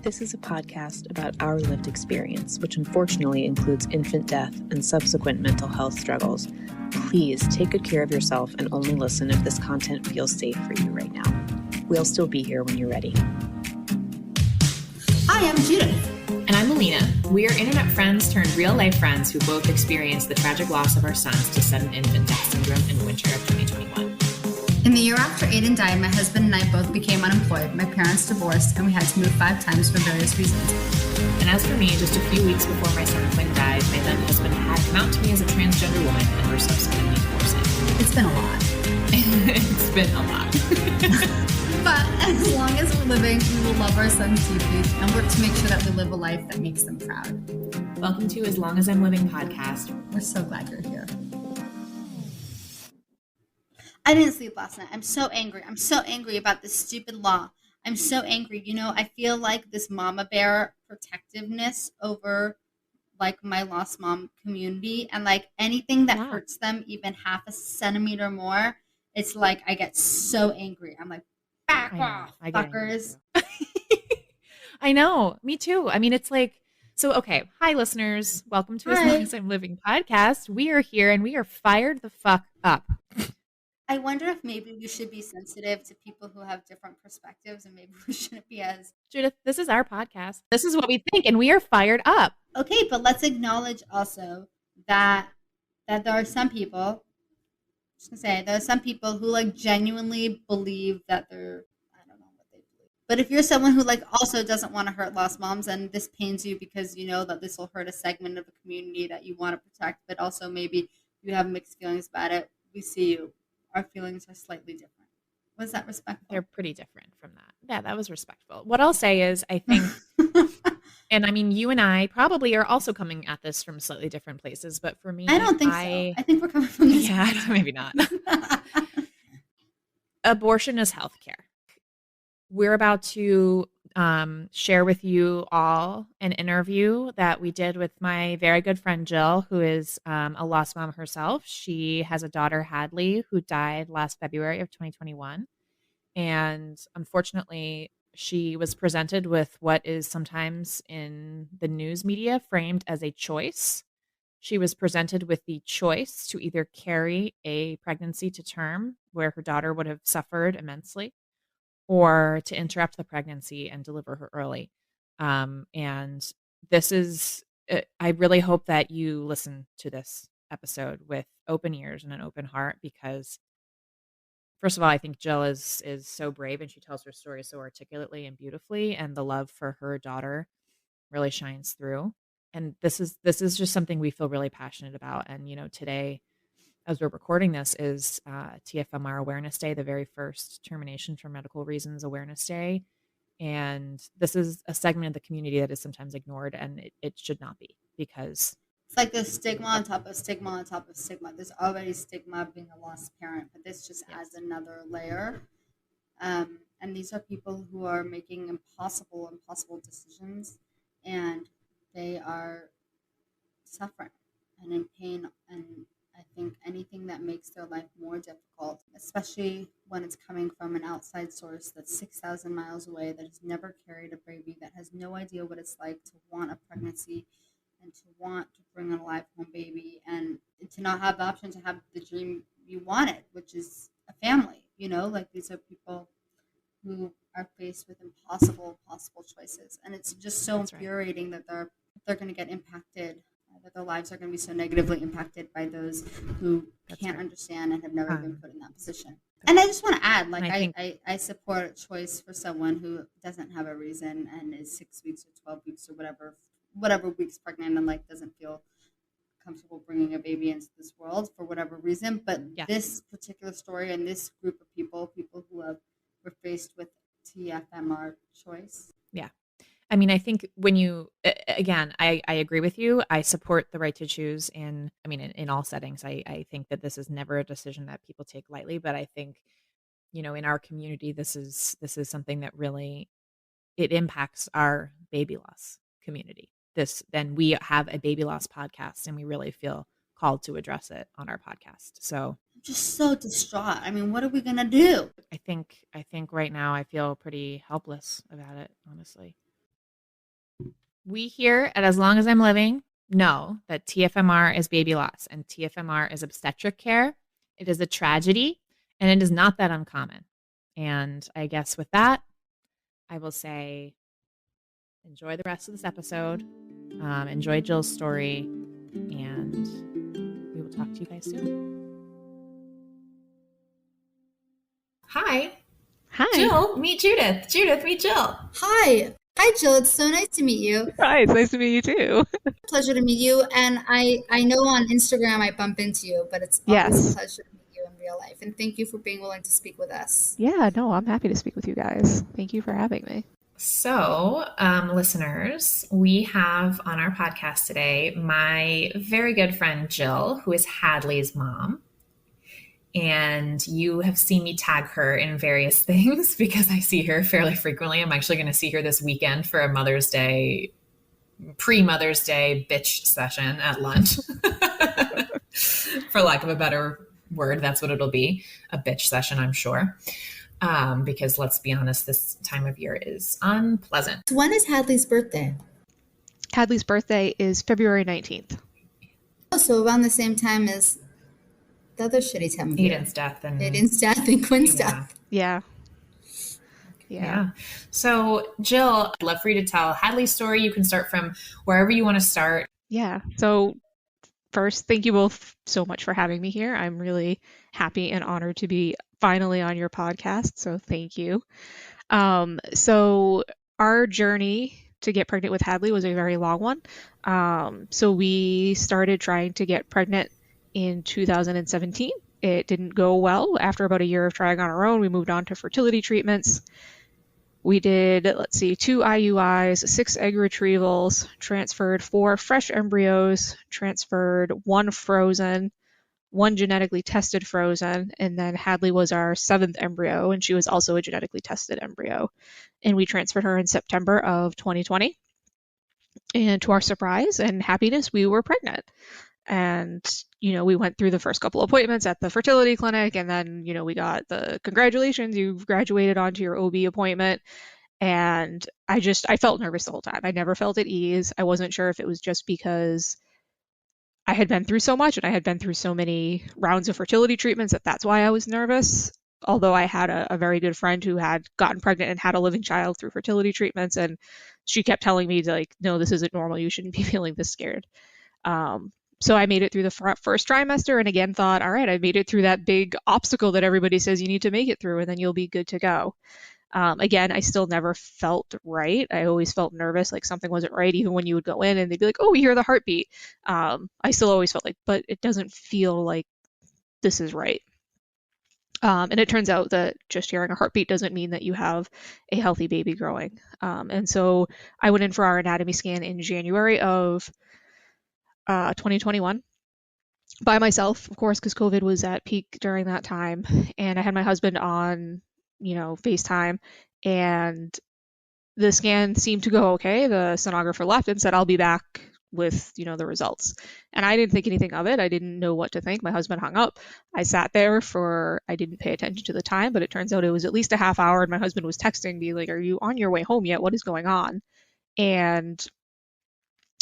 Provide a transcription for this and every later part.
This is a podcast about our lived experience, which unfortunately includes infant death and subsequent mental health struggles. Please take good care of yourself and only listen if this content feels safe for you right now. We'll still be here when you're ready. Hi, I'm Judith. And I'm Melina. We are internet friends turned real-life friends who both experienced the tragic loss of our sons to sudden infant death syndrome in the winter of 2021. In the year after Aiden died, my husband and I both became unemployed. My parents divorced, and we had to move 5 times for various reasons. And as for me, just a few weeks before my son Quinn died, my then husband had come out to me as a transgender woman, and we're subsequently divorcing. It's been a lot. It's been a lot. But as long as we're living, we will love our sons deeply and work to make sure that we live a life that makes them proud. Welcome to As Long As I'm Living podcast. We're so glad you're here. I didn't sleep last night. I'm so angry. I'm so angry about this stupid law. I'm so angry. You know, I feel like this mama bear protectiveness over like my lost mom community, and like anything that hurts them even half a centimeter more, it's like I get so angry. I'm like, back off, fuckers. I know. Me too. I mean, it's like, so, okay. Hi, listeners. Welcome to As Long As I'm Living podcast. We are here and we are fired the fuck up. I wonder if maybe we should be sensitive to people who have different perspectives, and maybe we shouldn't be as... Judith, this is our podcast. This is what we think, and we are fired up. Okay, but let's acknowledge also that there are some people, there are some people who like genuinely believe that they're, I don't know what they believe. But if you're someone who like also doesn't want to hurt lost moms, and this pains you because you know that this will hurt a segment of the community that you want to protect, but also maybe you have mixed feelings about it, we see you. Our feelings are slightly different. Was that respectful? They're pretty different from that. Yeah, that was respectful. What I'll say is, I think, and I mean, you and I probably are also coming at this from slightly different places, but for me, I don't think so. I think we're coming from this. Yeah, maybe not. Abortion is healthcare. We're about to share with you all an interview that we did with my very good friend Jill, who is a lost mom herself. She has a daughter, Hadley, who died last February of 2021. And unfortunately, she was presented with what is sometimes in the news media framed as a choice. She was presented with the choice to either carry a pregnancy to term, where her daughter would have suffered immensely, or to interrupt the pregnancy and deliver her early. And this is, I really hope that you listen to this episode with open ears and an open heart, because first of all, I think Jill is so brave, and she tells her story so articulately and beautifully, and the love for her daughter really shines through. And this is just something we feel really passionate about. And, you know, today, as we're recording this, is TFMR Awareness Day, the very first Termination for Medical Reasons Awareness Day. And this is a segment of the community that is sometimes ignored, and it should not be, because it's like there's stigma on top of stigma on top of stigma. There's already stigma of being a lost parent, but this just adds another layer. And these are people who are making impossible decisions, and they are suffering and in pain, and I think anything that makes their life more difficult, especially when it's coming from an outside source that's 6,000 miles away, that has never carried a baby, that has no idea what it's like to want a pregnancy and to want to bring a live home baby, and to not have the option to have the dream you wanted, which is a family. You know, like these are people who are faced with impossible choices, and it's just so infuriating that they're going to get impacted, that their lives are going to be so negatively impacted by those who can't understand and have never been put in that position. And I just want to add, like, I support a choice for someone who doesn't have a reason and is 6 weeks or 12 weeks or whatever weeks pregnant, and like doesn't feel comfortable bringing a baby into this world for whatever reason. But this particular story and this group of people who were faced with TFMR choice. Yeah. I mean, I think when you, again, I agree with you. I support the right to choose in all settings. I think that this is never a decision that people take lightly, but I think, you know, in our community, this is something that really, it impacts our baby loss community. Then we have a baby loss podcast, and we really feel called to address it on our podcast. So I'm just so distraught. I mean, what are we going to do? I think right now I feel pretty helpless about it, honestly. We here at As Long as I'm Living know that TFMR is baby loss and TFMR is obstetric care. It is a tragedy and it is not that uncommon. And I guess with that, I will say enjoy the rest of this episode. Enjoy Jill's story, and we will talk to you guys soon. Hi. Hi. Jill, meet Judith. Judith, meet Jill. Hi. Hi, Jill. It's so nice to meet you. Hi, it's nice to meet you too. Pleasure to meet you. And I know on Instagram I bump into you, but it's always a pleasure to meet you in real life. And thank you for being willing to speak with us. Yeah, no, I'm happy to speak with you guys. Thank you for having me. So, listeners, we have on our podcast today my very good friend Jill, who is Hadley's mom. And you have seen me tag her in various things because I see her fairly frequently. I'm actually going to see her this weekend for a Mother's Day, pre-Mother's Day bitch session at lunch. For lack of a better word, that's what it'll be. A bitch session, I'm sure. Because let's be honest, this time of year is unpleasant. When is Hadley's birthday? Hadley's birthday is February 19th. Oh, so around the same time as the other shitty time of year. Aiden's death and Quinn's death. Yeah. So, Jill, I'd love for you to tell Hadley's story. You can start from wherever you want to start. Yeah. So first, thank you both so much for having me here. I'm really happy and honored to be finally on your podcast. So thank you. So our journey to get pregnant with Hadley was a very long one. So we started trying to get pregnant in 2017. It didn't go well. After about a year of trying on our own, we moved on to fertility treatments. We did, 2 IUIs, 6 egg retrievals, transferred 4 fresh embryos, transferred 1 frozen, 1 genetically tested frozen, and then Hadley was our 7th embryo, and she was also a genetically tested embryo. And we transferred her in September of 2020. And to our surprise and happiness, we were pregnant. And, we went through the first couple appointments at the fertility clinic, and then, we got the congratulations, you've graduated onto your OB appointment. And I felt nervous the whole time. I never felt at ease. I wasn't sure if it was just because I had been through so much and I had been through so many rounds of fertility treatments that's why I was nervous. Although I had a very good friend who had gotten pregnant and had a living child through fertility treatments, and she kept telling me no, this isn't normal. You shouldn't be feeling this scared. So I made it through the first trimester and again thought, all right, I made it through that big obstacle that everybody says you need to make it through and then you'll be good to go. Again, I still never felt right. I always felt nervous, like something wasn't right, even when you would go in and they'd be like, oh, we hear the heartbeat. I still always felt like, but it doesn't feel like this is right. And it turns out that just hearing a heartbeat doesn't mean that you have a healthy baby growing. And so I went in for our anatomy scan in January of 2021 by myself, of course, because COVID was at peak during that time. And I had my husband on, FaceTime, and the scan seemed to go okay. The sonographer left and said, I'll be back with, the results. And I didn't think anything of it. I didn't know what to think. My husband hung up. I sat there I didn't pay attention to the time, but it turns out it was at least a half hour. And my husband was texting me like, are you on your way home yet? What is going on? And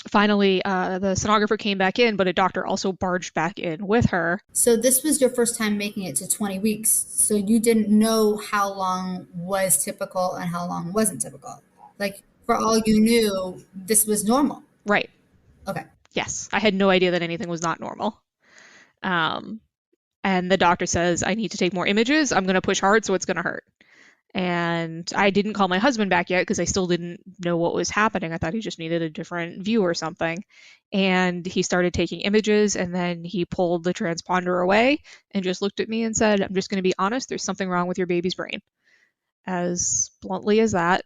finally, the sonographer came back in, but a doctor also barged back in with her. So this was your first time making it to 20 weeks. So you didn't know how long was typical and how long wasn't typical. Like, for all you knew, this was normal. Right. Okay. Yes. I had no idea that anything was not normal. And the doctor says, I need to take more images. I'm going to push hard, so it's going to hurt. And I didn't call my husband back yet because I still didn't know what was happening. I thought he just needed a different view or something. And he started taking images, and then he pulled the transponder away and just looked at me and said, I'm just going to be honest, there's something wrong with your baby's brain. As bluntly as that.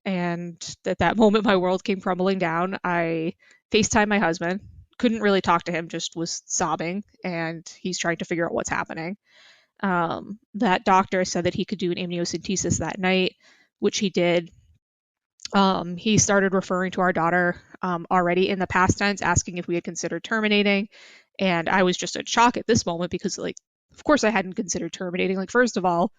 And at that moment, my world came crumbling down. I FaceTimed my husband, couldn't really talk to him, just was sobbing, and he's trying to figure out what's happening. That doctor said that he could do an amniocentesis that night, which he did. He started referring to our daughter already in the past tense, asking if we had considered terminating. And I was just in shock at this moment because, of course I hadn't considered terminating. First of all,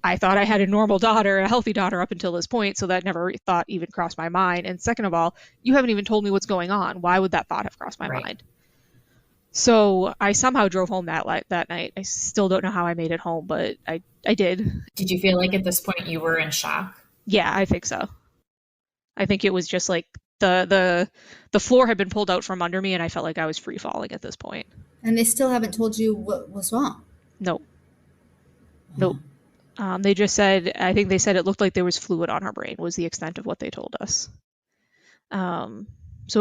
I thought I had a normal daughter, a healthy daughter up until this point, so that never thought even crossed my mind. And second of all, you haven't even told me what's going on. Why would that thought have crossed my mind? So I somehow drove home that night. I still don't know how I made it home, but I did. Did you feel like at this point you were in shock? Yeah, I think so. I think it was just like the floor had been pulled out from under me, and I felt like I was free falling at this point. And they still haven't told you what was wrong? Nope. They just said, I think they said it looked like there was fluid on her brain, was the extent of what they told us. So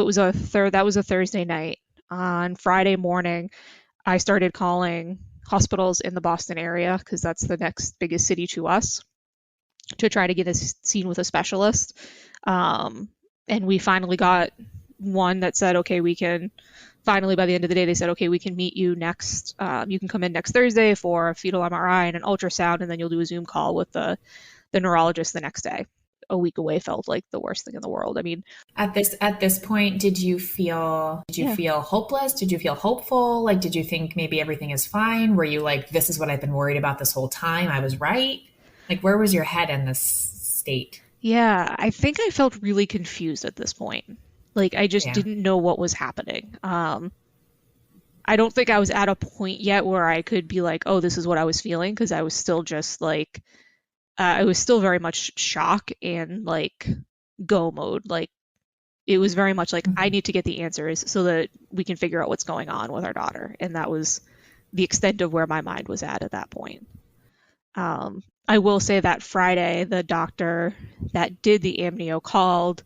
it was that was a Thursday night. On Friday morning, I started calling hospitals in the Boston area, because that's the next biggest city to us, to try to get us seen with a specialist. And we finally got one that said, okay, by the end of the day, they said, okay, we can meet you next, you can come in next Thursday for a fetal MRI and an ultrasound, and then you'll do a Zoom call with the neurologist the next day. A week away felt like the worst thing in the world. I mean, at this point, did you feel hopeless? Did you feel hopeful? Like, did you think maybe everything is fine? Were you like, this is what I've been worried about this whole time, I was right? Like, where was your head in this state? Yeah, I think I felt really confused at this point. Like, I just didn't know what was happening. I don't think I was at a point yet where I could be like, oh, this is what I was feeling, because I was still just like, I was still very much shock and like go mode. Like, it was very much like, I need to get the answers so that we can figure out what's going on with our daughter. And that was the extent of where my mind was at that point. I will say that Friday, the doctor that did the amnio called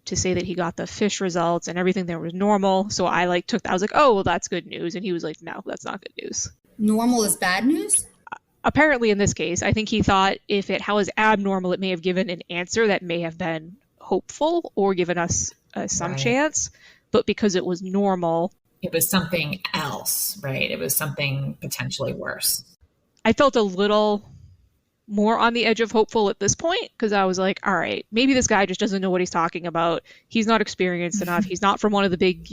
to say that he got the fish results and everything there was normal. So I was like, oh, well, that's good news. And he was like, no, that's not good news. Normal is bad news? Apparently in this case, I think he thought if it was abnormal, it may have given an answer that may have been hopeful or given us some chance. But because it was normal, it was something else, right? It was something potentially worse. I felt a little more on the edge of hopeful at this point, because I was like, all right, maybe this guy just doesn't know what he's talking about. He's not experienced enough. He's not from one of the big,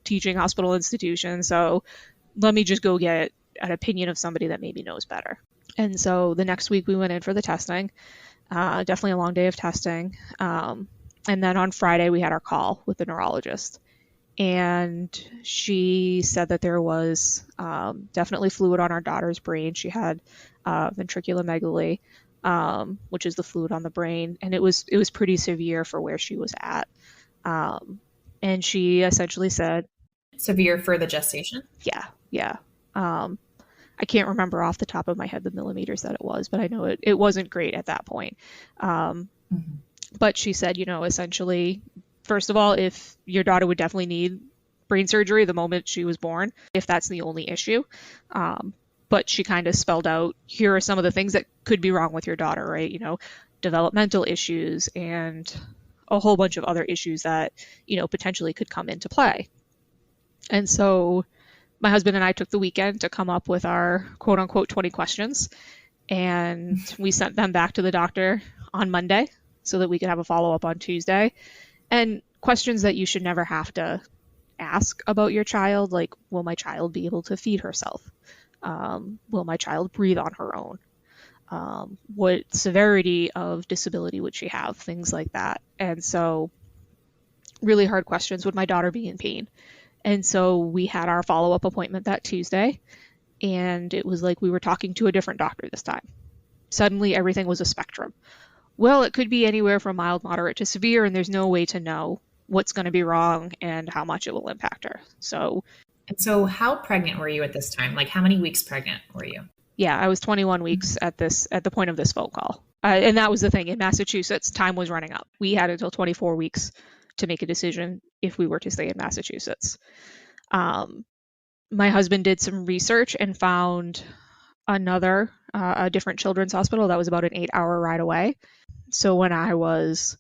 teaching hospital institutions. So let me just go get an opinion of somebody that maybe knows better. And so the next week we went in for the testing, definitely a long day of testing. And then on Friday we had our call with the neurologist, and she said that there was definitely fluid on our daughter's brain. She had ventriculomegaly, which is the fluid on the brain, and it was pretty severe for where she was at. And she essentially said, severe for the gestation? Yeah. I can't remember off the top of my head the millimeters that it was, but I know it wasn't great at that point. But she said, essentially, first of all, if your daughter would definitely need brain surgery the moment she was born, if that's the only issue. But she kind of spelled out, here are some of the things that could be wrong with your daughter, right? Developmental issues and a whole bunch of other issues that, potentially could come into play. And so my husband and I took the weekend to come up with our quote unquote 20 questions, and we sent them back to the doctor on Monday so that we could have a follow-up on Tuesday. And questions that you should never have to ask about your child, like, will my child be able to feed herself? Will my child breathe on her own? What severity of disability would she have? Things like that. And so really hard questions. Would my daughter be in pain? And so we had our follow-up appointment that Tuesday, and it was like we were talking to a different doctor this time. Suddenly everything was a spectrum. Well, it could be anywhere from mild, moderate to severe, and there's no way to know what's going to be wrong and how much it will impact her. So how pregnant were you at this time? Like, how many weeks pregnant were you? Yeah, I was 21 weeks at the point of this phone call. And that was the thing. In Massachusetts, time was running up. We had until 24 weeks to make a decision if we were to stay in Massachusetts. My husband did some research and found a different children's hospital that was about an 8-hour ride away. So when I was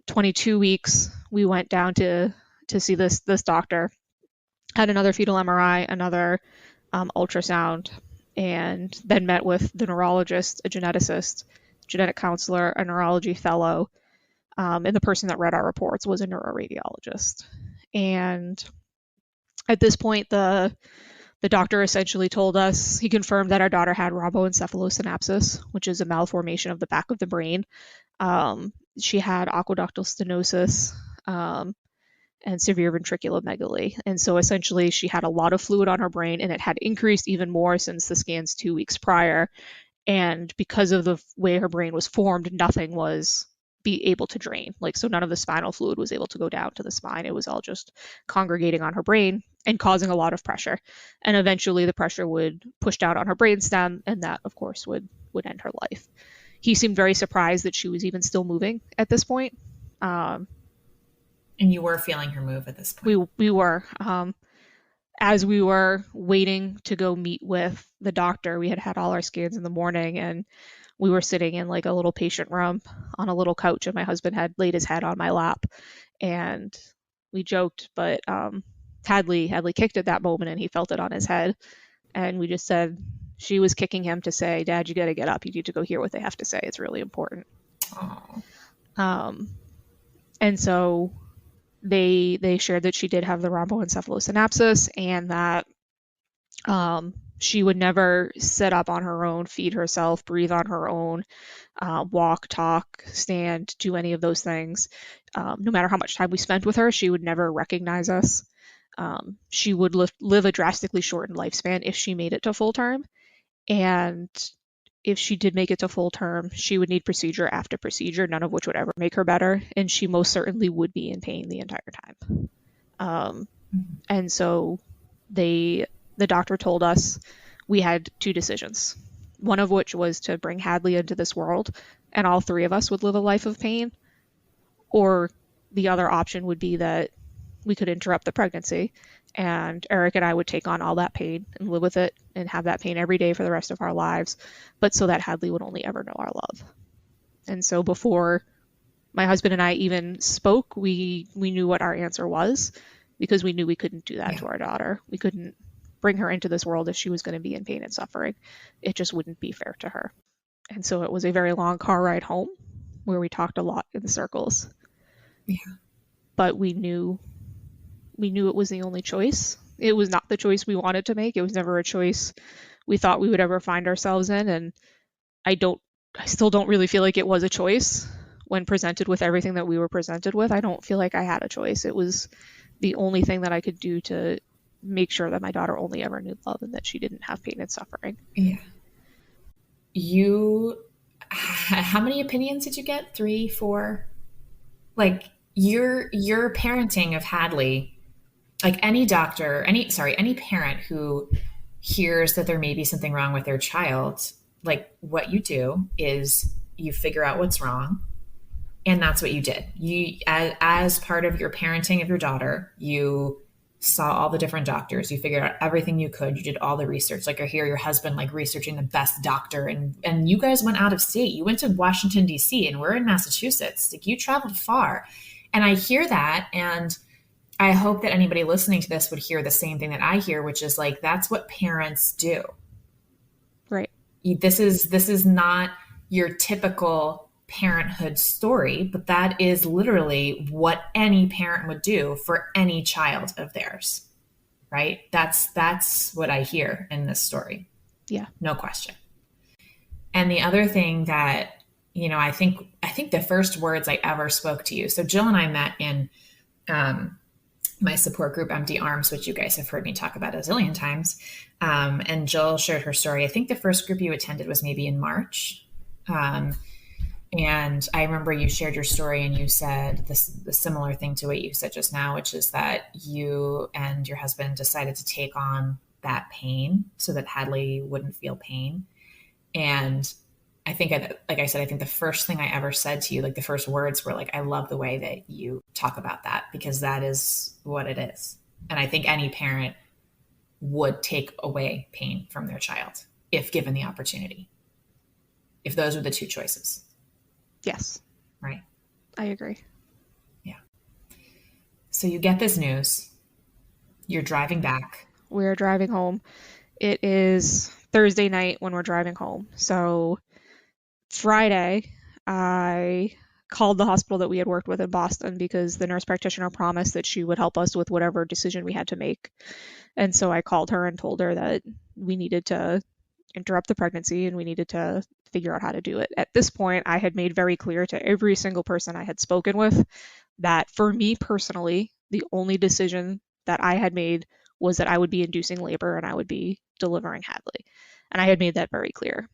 22 weeks, we went down to see this doctor, had another fetal MRI, another ultrasound, and then met with the neurologist, a geneticist, genetic counselor, a neurology fellow, and the person that read our reports was a neuroradiologist. And at this point, the The doctor essentially told us, he confirmed that our daughter had rhomboencephalosynapsis, which is a malformation of the back of the brain. She had aqueductal stenosis and severe ventriculomegaly. And so essentially she had a lot of fluid on her brain, and it had increased even more since the scans 2 weeks prior. And because of the way her brain was formed, nothing was be able to drain. So none of the spinal fluid was able to go down to the spine. It was all just congregating on her brain and causing a lot of pressure. And eventually the pressure would push down on her brainstem, and that, of course, would end her life. He seemed very surprised that she was even still moving at this point. And you were feeling her move at this point? We were. As we were waiting to go meet with the doctor, we had all our scans in the morning, and we were sitting in a little patient room on a little couch, and my husband had laid his head on my lap, and we joked, but Hadley kicked at that moment, and he felt it on his head, and we just said she was kicking him to say, "Dad, you got to get up. You need to go hear what they have to say. It's really important." And so they shared that she did have the rhomboencephalosynapsis, and that she would never sit up on her own, feed herself, breathe on her own, walk, talk, stand, do any of those things. No matter how much time we spent with her, she would never recognize us. She would live a drastically shortened lifespan if she made it to full term. And if she did make it to full term, she would need procedure after procedure, none of which would ever make her better. And she most certainly would be in pain the entire time. And so the doctor told us we had 2 decisions, one of which was to bring Hadley into this world, and all 3 of us would live a life of pain, or the other option would be that we could interrupt the pregnancy, and Eric and I would take on all that pain and live with it and have that pain every day for the rest of our lives, but so that Hadley would only ever know our love. And so before my husband and I even spoke, we knew what our answer was, because we knew we couldn't do that to our daughter. We couldn't bring her into this world if she was going to be in pain and suffering. It just wouldn't be fair to her. And so it was a very long car ride home where we talked a lot in circles. Yeah. But we knew it was the only choice. It was not the choice we wanted to make. It was never a choice we thought we would ever find ourselves in. And I still don't really feel like it was a choice when presented with everything that we were presented with. I don't feel like I had a choice. It was the only thing that I could do to make sure that my daughter only ever knew love and that she didn't have pain and suffering. Yeah. How many opinions did you get? 3, 4? Your parenting of Hadley, any doctor, any parent who hears that there may be something wrong with their child, what you do is you figure out what's wrong. And that's what you did. You, as part of your parenting of your daughter, you saw all the different doctors. You figured out everything you could. You did all the research. I hear your husband researching the best doctor, and you guys went out of state. You went to Washington, D.C., and we're in Massachusetts. You traveled far. And I hear that, and I hope that anybody listening to this would hear the same thing that I hear, which is that's what parents do. Right. This is not your typical parenthood story, but that is literally what any parent would do for any child of theirs, right? That's what I hear in this story. Yeah. No question. And the other thing that, I think the first words I ever spoke to you. So Jill and I met in my support group, Empty Arms, which you guys have heard me talk about a zillion times. And Jill shared her story. I think the first group you attended was maybe in March. And I remember you shared your story and you said the similar thing to what you said just now, which is that you and your husband decided to take on that pain so that Hadley wouldn't feel pain. And I think, like I said, I think the first thing I ever said to you, the first words were I love the way that you talk about that, because that is what it is. And I think any parent would take away pain from their child if given the opportunity, if those were the 2 choices. Yes. Right. I agree. Yeah. So you get this news. You're driving back. We're driving home. It is Thursday night when we're driving home. So Friday, I called the hospital that we had worked with in Boston because the nurse practitioner promised that she would help us with whatever decision we had to make. And so I called her and told her that we needed to interrupt the pregnancy and we needed to figure out how to do it. At this point, I had made very clear to every single person I had spoken with that for me personally, the only decision that I had made was that I would be inducing labor and I would be delivering Hadley. And I had made that very clear.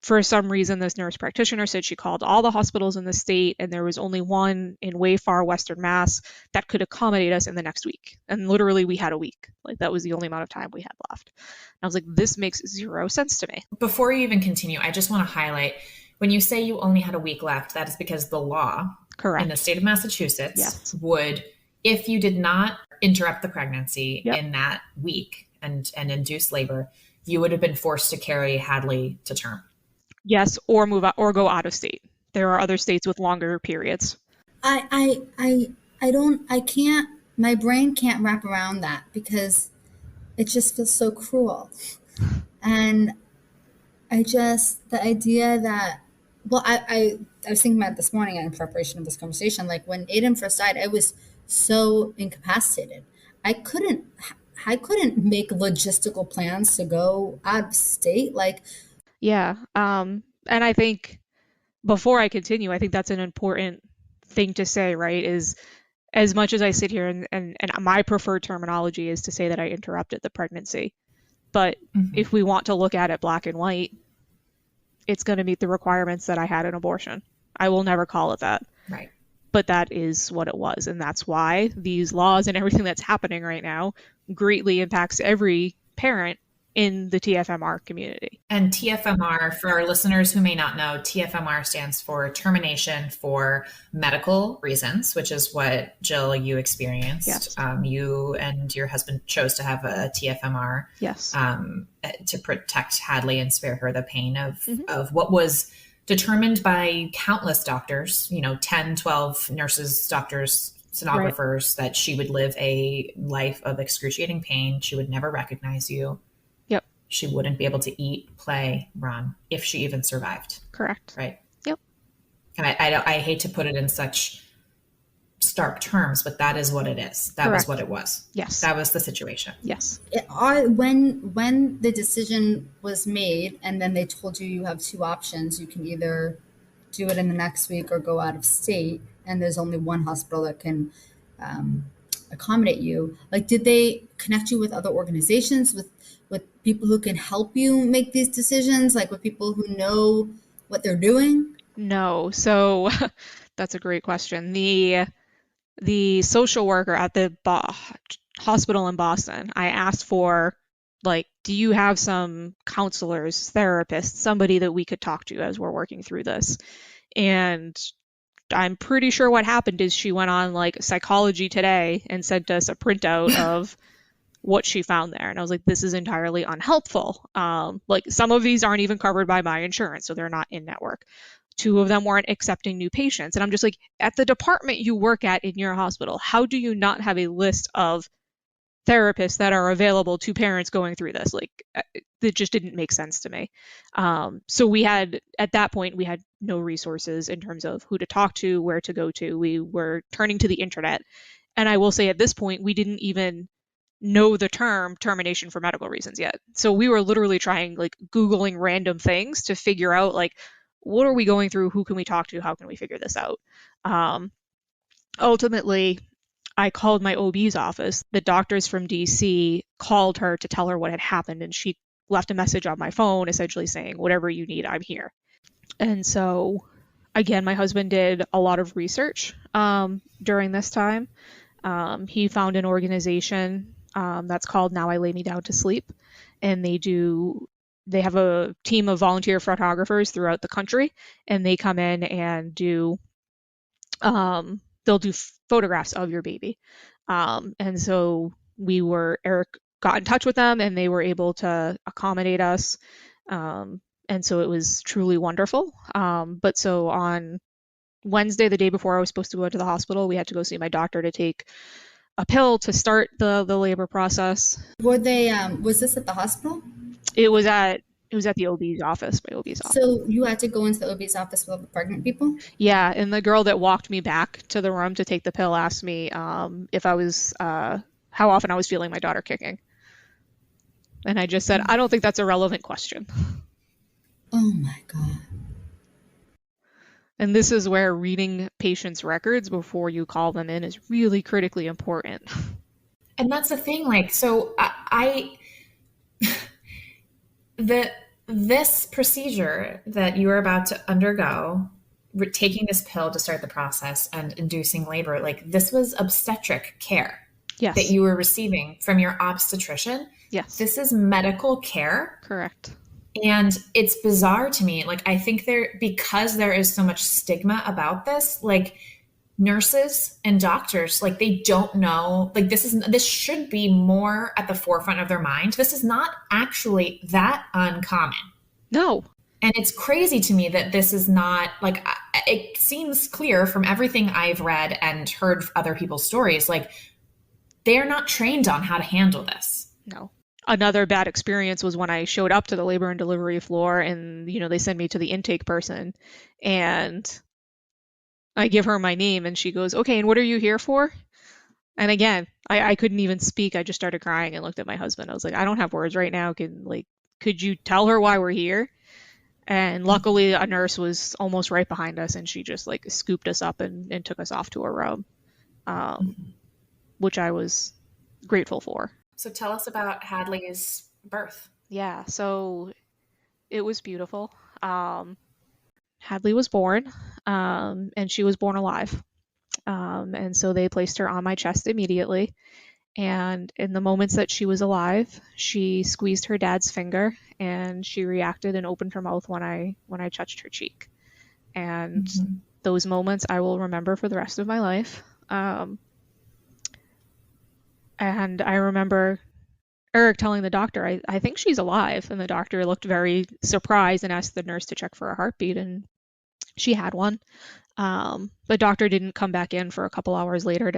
For some reason, this nurse practitioner said she called all the hospitals in the state and there was only one in way far Western Mass that could accommodate us in the next week. And literally we had a week. Like that was the only amount of time we had left. And I was like, this makes zero sense to me. Before you even continue, I just want to highlight, when you say you only had a week left, that is because the law Correct. in the state of Massachusetts Yes. would, if you did not interrupt the pregnancy Yep. in that week and induce labor, you would have been forced to carry Hadley to term. Yes, or move out or go out of state. There are other states with longer periods. I can't, my brain can't wrap around that because it just feels so cruel. And the idea that, well, I was thinking about it this morning in preparation of this conversation, like when Aiden first died, I was so incapacitated. I couldn't make logistical plans to go out of state. Like, yeah. And I think before I continue, I think that's an important thing to say, right? Is as much as I sit here and my preferred terminology is to say that I interrupted the pregnancy. But if we want to look at it black and white, it's going to meet the requirements that I had an abortion. I will never call it that. Right. But that is what it was. And that's why these laws and everything that's happening right now greatly impacts every parent in the TFMR community. And TFMR, for our listeners who may not know, TFMR stands for termination for medical reasons, which is what, Jill, you experienced. Yes. You and your husband chose to have a TFMR Yes. To protect Hadley and spare her the pain of what was determined by countless doctors, 10, 12 nurses, doctors, sonographers, that she would live a life of excruciating pain. She would never recognize you. Yep. She wouldn't be able to eat, play, run, if she even survived. Correct. Right. Yep. And I hate to put it in such stark terms, but that is what it is. That was what it was. Yes. That was the situation. Yes. When the decision was made and then they told you have two options, you can either do it in the next week or go out of state, and there's only one hospital that can accommodate you. Like, did they connect you with other organizations, with people who can help you make these decisions, like with people who know what they're doing? No. So that's a great question. The social worker at the hospital in Boston, I asked for, like, do you have some counselors, therapists, somebody that we could talk to as we're working through this? And I'm pretty sure what happened is she went on like Psychology Today and sent us a printout of what she found there. And I was like, this is entirely unhelpful. Like, some of these aren't even covered by my insurance, so they're not in network. 2 of them weren't accepting new patients. And I'm just like, at the department you work at in your hospital, how do you not have a list of therapists that are available to parents going through this? Like, it just didn't make sense to me. So at that point, we had no resources in terms of who to talk to, where to go to. We were turning to the internet. And I will say at this point, we didn't even know the term termination for medical reasons yet. So we were literally trying, like, Googling random things to figure out, like, what are we going through? Who can we talk to? How can we figure this out? Ultimately, I called my OB's office. The doctors from DC called her to tell her what had happened, and she left a message on my phone essentially saying, whatever you need, I'm here. And so, again, my husband did a lot of research during this time. He found an organization that's called Now I Lay Me Down to Sleep, and they have a team of volunteer photographers throughout the country, and they come in and they'll do photographs of your baby. And so Eric got in touch with them and they were able to accommodate us. And so it was truly wonderful. But so on Wednesday, the day before I was supposed to go into the hospital, we had to go see my doctor to take a pill to start the labor process. Were they, was this at the hospital? It was at It was at the OB's office, my OB's office. So you had to go into the OB's office with all the pregnant people? Yeah, and the girl that walked me back to the room to take the pill asked me if I was, how often I was feeling my daughter kicking. And I just said, I don't think that's a relevant question. Oh my God. And this is where reading patients' records before you call them in is really critically important. And that's the thing, like, so this procedure that you are about to undergo, taking this pill to start the process and inducing labor, like this was obstetric care Yes. that you were receiving from your obstetrician. Yes. This is medical care. Correct. And it's bizarre to me. Like, I think because there is so much stigma about this, like nurses and doctors, like they don't know, like this should be more at the forefront of their mind. This is not actually that uncommon. No. And it's crazy to me that this is not, like, it seems clear from everything I've read and heard other people's stories, like they're not trained on how to handle this. No. Another bad experience was when I showed up to the labor and delivery floor and, they send me to the intake person and I give her my name and she goes, okay, and what are you here for? And again, I couldn't even speak. I just started crying and looked at my husband. I was like, I don't have words right now. Could you tell her why we're here? And luckily a nurse was almost right behind us and she just like scooped us up and took us off to a room, which I was grateful for. So tell us about Hadley's birth. Yeah, so it was beautiful. Hadley was born, and she was born alive. And so they placed her on my chest immediately. And in the moments that she was alive, she squeezed her dad's finger and she reacted and opened her mouth when I touched her cheek. And those moments I will remember for the rest of my life. And I remember Eric telling the doctor, I think she's alive. And the doctor looked very surprised and asked the nurse to check for a heartbeat. And she had one. The doctor didn't come back in for a couple hours later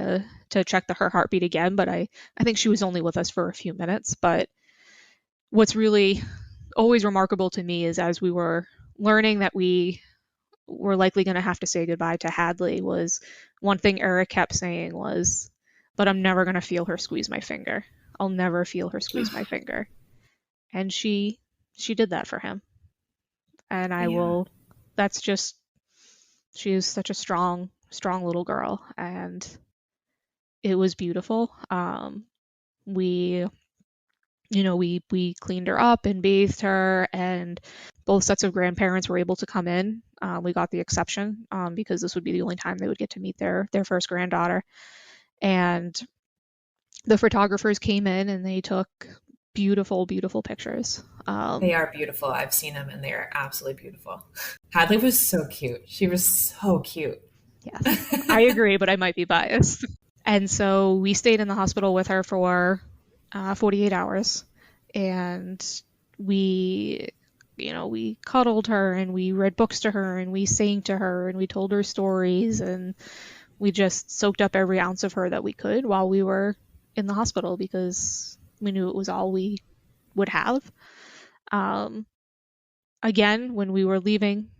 to check her heartbeat again. But I think she was only with us for a few minutes. But what's really always remarkable to me is as we were learning that we were likely going to have to say goodbye to Hadley, was one thing Eric kept saying was, but I'm never going to feel her squeeze my finger. I'll never feel her squeeze my finger. And she did that for him. And she is such a strong little girl. And it was beautiful. We cleaned her up and bathed her, and both sets of grandparents were able to come in. We got the exception because this would be the only time they would get to meet their first granddaughter. And the photographers came in and they took beautiful, beautiful pictures. They are beautiful. I've seen them and they're absolutely beautiful. Hadley was so cute. She was so cute. Yes, I agree, but I might be biased. And so we stayed in the hospital with her for 48 hours. And we cuddled her and we read books to her and we sang to her and we told her stories, and we just soaked up every ounce of her that we could while we were in the hospital because we knew it was all we would have. Again, when we were leaving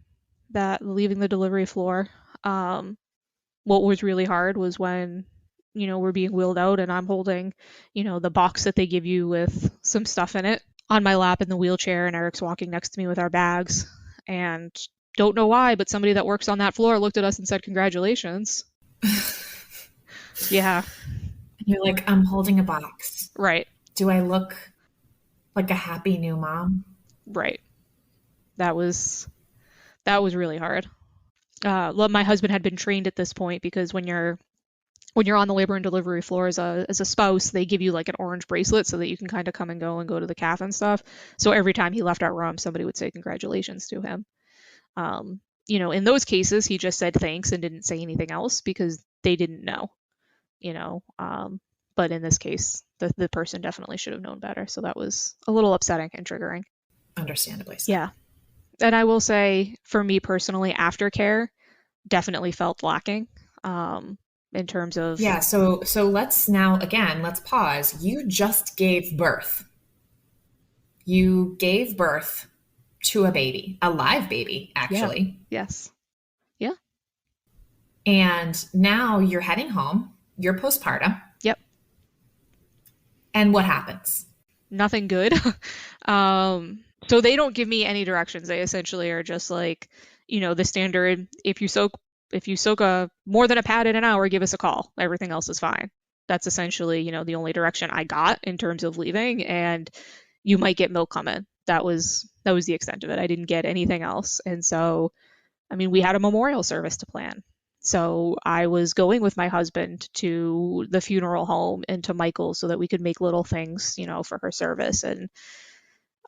the delivery floor, what was really hard was when, we're being wheeled out and I'm holding, the box that they give you with some stuff in it on my lap in the wheelchair, and Eric's walking next to me with our bags, and don't know why, but somebody that works on that floor looked at us and said, congratulations. Yeah. You're like, I'm holding a box. Right. Do I look like a happy new mom? Right. That was really hard. My husband had been trained at this point because when you're on the labor and delivery floor as a spouse, they give you like an orange bracelet so that you can kind of come and go to the calf and stuff. So every time he left our room, somebody would say congratulations to him. In those cases, he just said thanks and didn't say anything else because they didn't know, but in this case, the person definitely should have known better. So that was a little upsetting and triggering. Understandably so. Yeah. And I will say, for me personally, aftercare definitely felt lacking in terms of... Yeah, so let's pause. You just gave birth. You gave birth to a baby, a live baby, actually. Yeah. Yes. Yeah. And now you're heading home, you're postpartum. Yep. And what happens? Nothing good. So they don't give me any directions. They essentially are just like, the standard, if you soak more than a pad in an hour, give us a call. Everything else is fine. That's essentially, the only direction I got in terms of leaving, and you might get milk coming. That was the extent of it. I didn't get anything else. And so, we had a memorial service to plan. So I was going with my husband to the funeral home and to Michael's so that we could make little things, for her service. And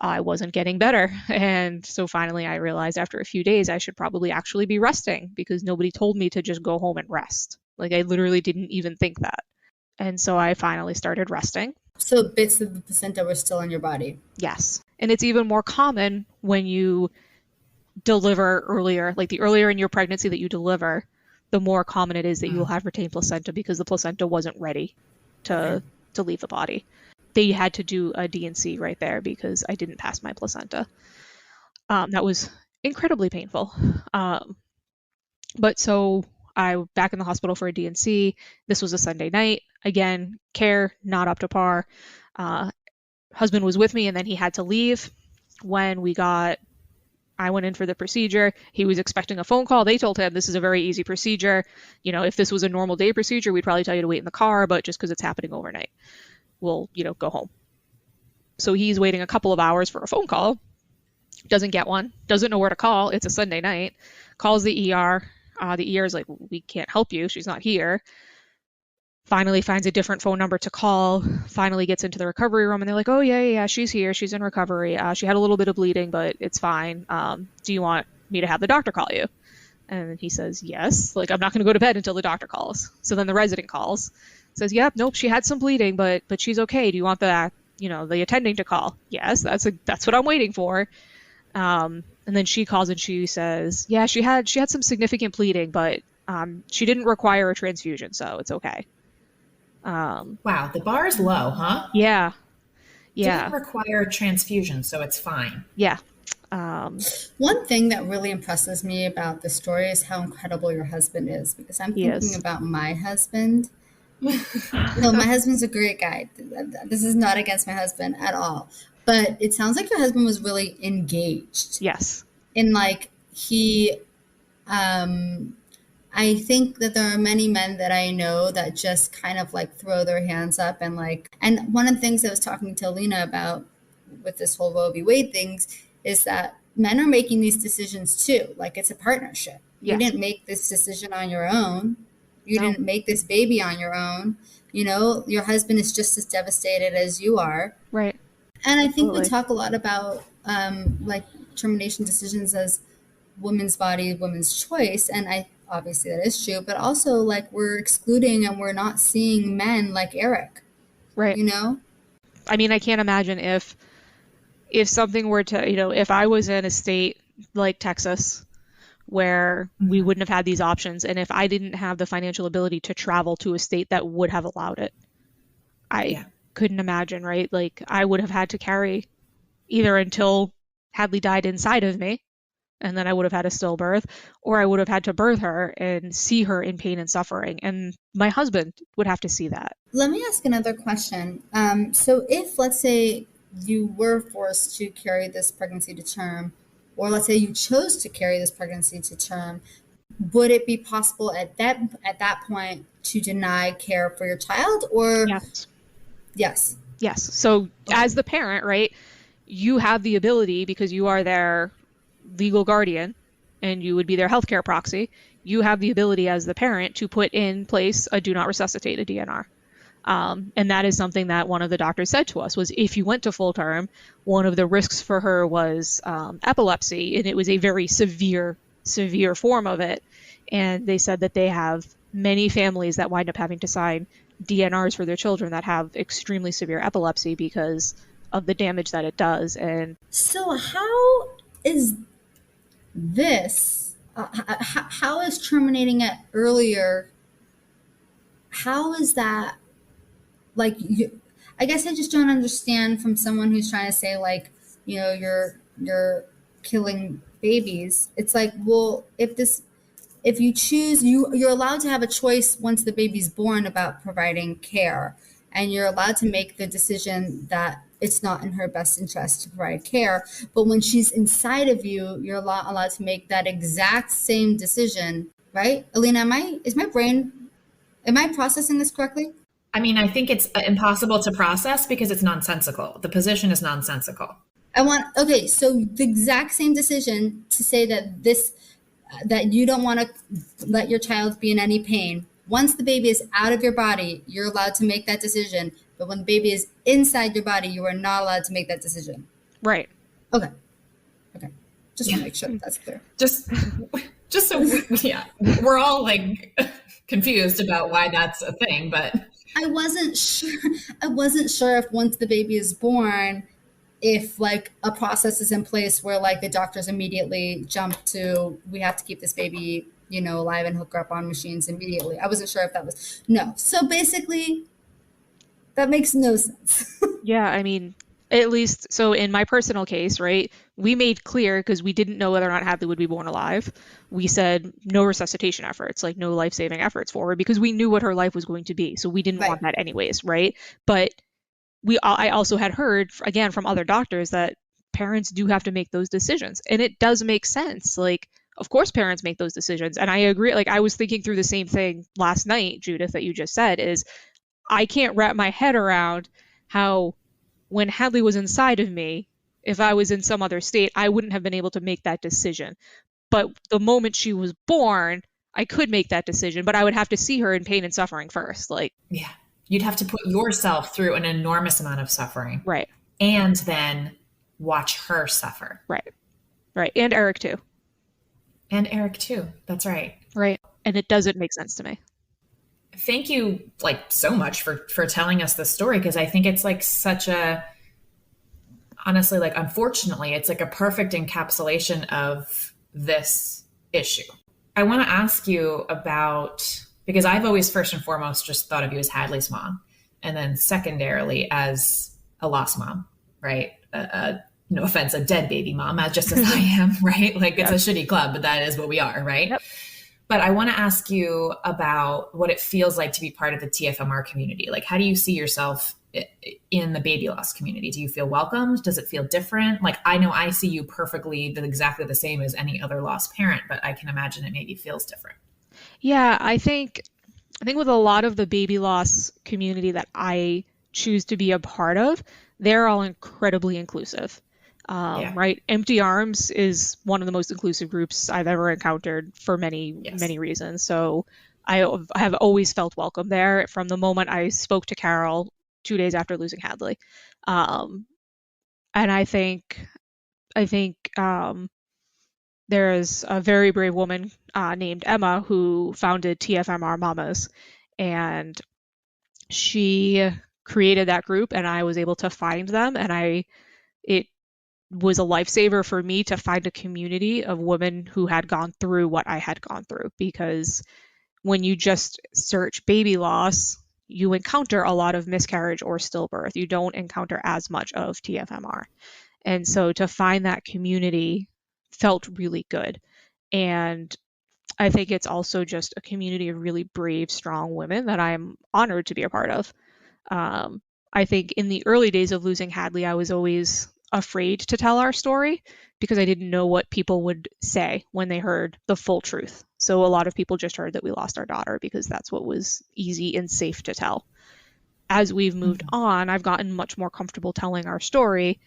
I wasn't getting better. And so finally I realized after a few days I should probably actually be resting, because nobody told me to just go home and rest. Like, I literally didn't even think that. And so I finally started resting. So bits of the placenta were still in your body? Yes. And it's even more common when you deliver earlier. Like, the earlier in your pregnancy that you deliver, the more common it is that you'll have retained placenta, because the placenta wasn't ready to leave the body. They had to do a D&C right there because I didn't pass my placenta. That was incredibly painful. But so I was back in the hospital for a D&C. This was a Sunday night. Again, care not up to par. Husband was with me, and then he had to leave. When I went in for the procedure, he was expecting a phone call. They told him this is a very easy procedure. If this was a normal day procedure, we'd probably tell you to wait in the car, but just because it's happening overnight, we'll, go home. So he's waiting a couple of hours for a phone call, doesn't get one, doesn't know where to call. It's a Sunday night, calls the ER. The ER is like, we can't help you. She's not here. Finally finds a different phone number to call, finally gets into the recovery room, and they're like, oh, yeah, she's here. She's in recovery. She had a little bit of bleeding, but it's fine. Do you want me to have the doctor call you? And he says, yes. Like, I'm not going to go to bed until the doctor calls. So then the resident calls, says, yep, nope, she had some bleeding, but she's okay. Do you want the attending to call? Yes, that's what I'm waiting for. And then she calls and she says, yeah, she had some significant bleeding, but she didn't require a transfusion, so it's okay. Wow, the bar is low, huh? Yeah. Didn't require a transfusion, so it's fine. Yeah. One thing that really impresses me about the story is how incredible your husband is, because I'm thinking about my husband. No, my husband's a great guy. This is not against my husband at all. But it sounds like your husband was really engaged. Yes. And he, I think that there are many men that I know that just kind of throw their hands up and one of the things I was talking to Alina about with this whole Roe v. Wade things is that men are making these decisions too. It's a partnership. You didn't make this decision on your own. You didn't make this baby on your own. Your husband is just as devastated as you are. Right. And I think we talk a lot about termination decisions as women's body, women's choice. And obviously that is true, but also we're excluding and we're not seeing men like Eric. Right. I can't imagine if something were to, if I was in a state like Texas where we wouldn't have had these options, and if I didn't have the financial ability to travel to a state that would have allowed it, I couldn't imagine, right? I would have had to carry either until Hadley died inside of me, and then I would have had a stillbirth, or I would have had to birth her and see her in pain and suffering, and my husband would have to see that. Let me ask another question. So if, let's say, you were forced to carry this pregnancy to term, or let's say you chose to carry this pregnancy to term, would it be possible at that point to deny care for your child? Or yes. So as the parent, right, you have the ability, because you are their legal guardian and you would be their healthcare proxy, you have the ability as the parent to put in place a do not resuscitate, a DNR. And that is something that one of the doctors said to us was, if you went to full term, one of the risks for her was epilepsy, and it was a very severe form of it. And they said that they have many families that wind up having to sign DNRs for their children that have extremely severe epilepsy because of the damage that it does. And so how is this, how is terminating it earlier, how is that, I guess I just don't understand from someone who's trying to say your killing babies. It's like, well, if you choose, you're allowed to have a choice once the baby's born about providing care, and you're allowed to make the decision that it's not in her best interest to provide care. But when she's inside of you, you're allowed to make that exact same decision, right? Alina, am I processing this correctly? I mean, I think it's impossible to process because it's nonsensical. The position is nonsensical. So the exact same decision to say that you don't want to let your child be in any pain. Once the baby is out of your body, you're allowed to make that decision. But when the baby is inside your body, you are not allowed to make that decision. Right. Okay. Just to make sure that's clear. Just so we're all like confused about why that's a thing, but I wasn't sure if once the baby is born, if like a process is in place where like the doctors immediately jump to, we have to keep this baby, alive and hook her up on machines immediately. I wasn't sure if that was, no. So basically that makes no sense. Yeah, I mean, at least, so in my personal case, right, we made clear, because we didn't know whether or not Hadley would be born alive, we said no resuscitation efforts, like no life-saving efforts for her, because we knew what her life was going to be. So we didn't want that anyways, right? But I also had heard, again, from other doctors that parents do have to make those decisions. And it does make sense. Like, of course parents make those decisions. And I agree. Like, I was thinking through the same thing last night, Judith, that you just said, is I can't wrap my head around how when Hadley was inside of me, if I was in some other state, I wouldn't have been able to make that decision. But the moment she was born, I could make that decision, but I would have to see her in pain and suffering first. Like, yeah, you'd have to put yourself through an enormous amount of suffering. Right. And then watch her suffer. Right. Right. And Eric too. That's right. Right. And it doesn't make sense to me. Thank you like so much for telling us this story, because I think it's like such a, honestly, like unfortunately, it's like a perfect encapsulation of this issue. I want to ask you about, because I've always first and foremost just thought of you as Hadley's mom, and then secondarily as a lost mom, right? No offense, a dead baby mom, just as I am, right? Like it's a shitty club, but that is what we are, right? Yep. But I want to ask you about what it feels like to be part of the TFMR community. Like, how do you see yourself in the baby loss community? Do you feel welcomed? Does it feel different? Like, I know I see you perfectly exactly the same as any other lost parent, but I can imagine it maybe feels different. Yeah, I think with a lot of the baby loss community that I choose to be a part of, they're all incredibly inclusive. Right. Empty Arms is one of the most inclusive groups I've ever encountered for many reasons. So I have always felt welcome there from the moment I spoke to Carol 2 days after losing Hadley. And I think there's a very brave woman named Emma who founded TFMR Mamas, and she created that group, and I was able to find them, and it was a lifesaver for me to find a community of women who had gone through what I had gone through, because when you just search baby loss, you encounter a lot of miscarriage or stillbirth. You don't encounter as much of TFMR. And so to find that community felt really good. And I think it's also just a community of really brave, strong women that I'm honored to be a part of. I think in the early days of losing Hadley, I was always afraid to tell our story because I didn't know what people would say when they heard the full truth. So a lot of people just heard that we lost our daughter because that's what was easy and safe to tell. As we've moved on, I've gotten much more comfortable telling our story.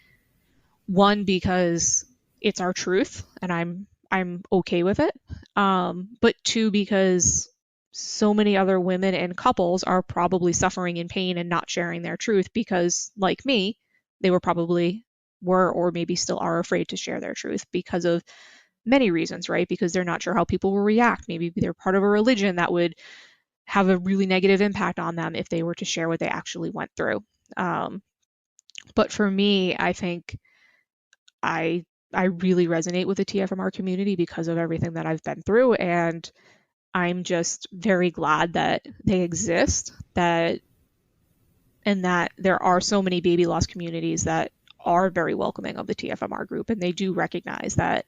One, because it's our truth and I'm okay with it. But two, because so many other women and couples are probably suffering in pain and not sharing their truth because, like me, they were or maybe still are afraid to share their truth because of many reasons, right? Because they're not sure how people will react. Maybe they're part of a religion that would have a really negative impact on them if they were to share what they actually went through. But for me, I think I really resonate with the TFMR community because of everything that I've been through, and I'm just very glad that they exist, and that there are so many baby loss communities that are very welcoming of the TFMR group, and they do recognize that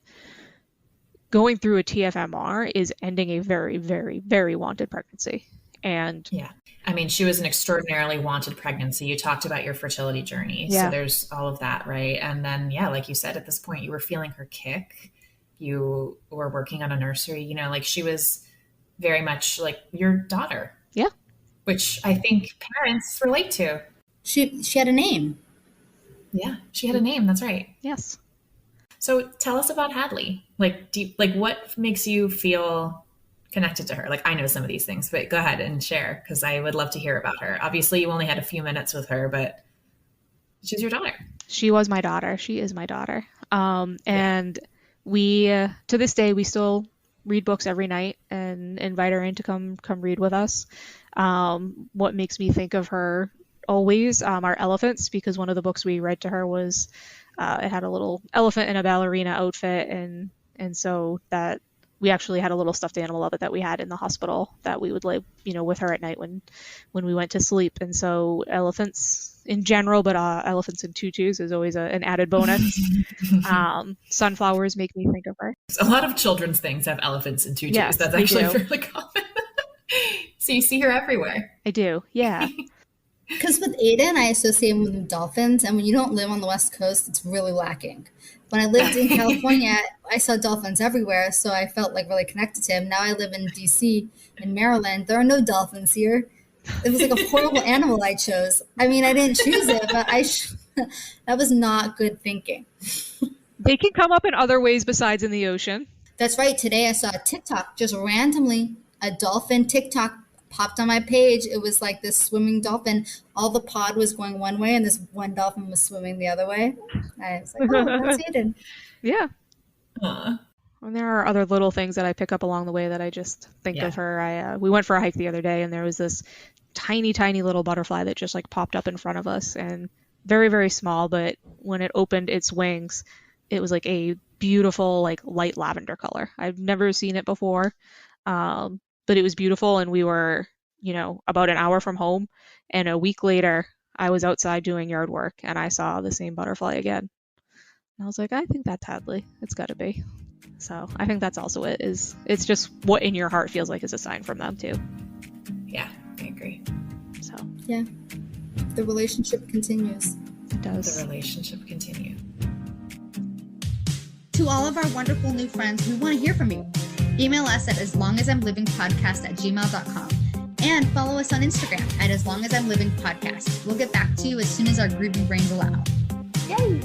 going through a TFMR is ending a very, very, very wanted pregnancy. And yeah, I mean, she was an extraordinarily wanted pregnancy. You talked about your fertility journey. So there's all of that, right? And then, yeah, like you said, at this point, you were feeling her kick. You were working on a nursery, you know, like she was very much like your daughter. Yeah. Which I think parents relate to. She had a name. Yeah, she had a name. That's right. Yes. So tell us about Hadley. Like, what makes you feel connected to her? Like, I know some of these things, but go ahead and share, because I would love to hear about her. Obviously, you only had a few minutes with her, but she's your daughter. She was my daughter. She is my daughter. And we, to this day, we still read books every night and invite her in to come read with us. What makes me think of her always are elephants, because one of the books we read to her was it had a little elephant in a ballerina outfit, and so that we actually had a little stuffed animal of it that we had in the hospital that we would live, you know, with her at night when we went to sleep. And so elephants in general, but elephants in tutus is always an added bonus. Sunflowers make me think of her. A lot of children's things have elephants in tutus. Yes, that's actually fairly common. So you see her everywhere. I do, yeah. Because with Aiden, I associate him with dolphins, and when you don't live on the West Coast, it's really lacking. When I lived in California, I saw dolphins everywhere, so I felt like really connected to him. Now I live in DC, in Maryland. There are no dolphins here. It was like a horrible animal I chose. I mean, I didn't choose it, but that was not good thinking. They can come up in other ways besides in the ocean. That's right. Today I saw a TikTok, just randomly, a dolphin TikTok popped on my page. It was like this swimming dolphin. All the pod was going one way and this one dolphin was swimming the other way. I was like, oh, that's Aiden. Yeah. Aww. And there are other little things that I pick up along the way that I just think of her. We went for a hike the other day, and there was this tiny, tiny little butterfly that just like popped up in front of us, and very, very small. But when it opened its wings, it was like a beautiful, like light lavender color. I've never seen it before. But it was beautiful, and we were, you know, about an hour from home, and a week later, I was outside doing yard work, and I saw the same butterfly again. And I was like, I think that's Hadley. It's got to be. So I think that's also it. It's just what in your heart feels like is a sign from them too. Yeah, I agree. So yeah, the relationship continues. It does. The relationship continue. To all of our wonderful new friends, we want to hear from you. Email us at aslongasimlivingpodcast@gmail.com and follow us on Instagram at aslongasimlivingpodcast. We'll get back to you as soon as our grieving brains allow. Yay!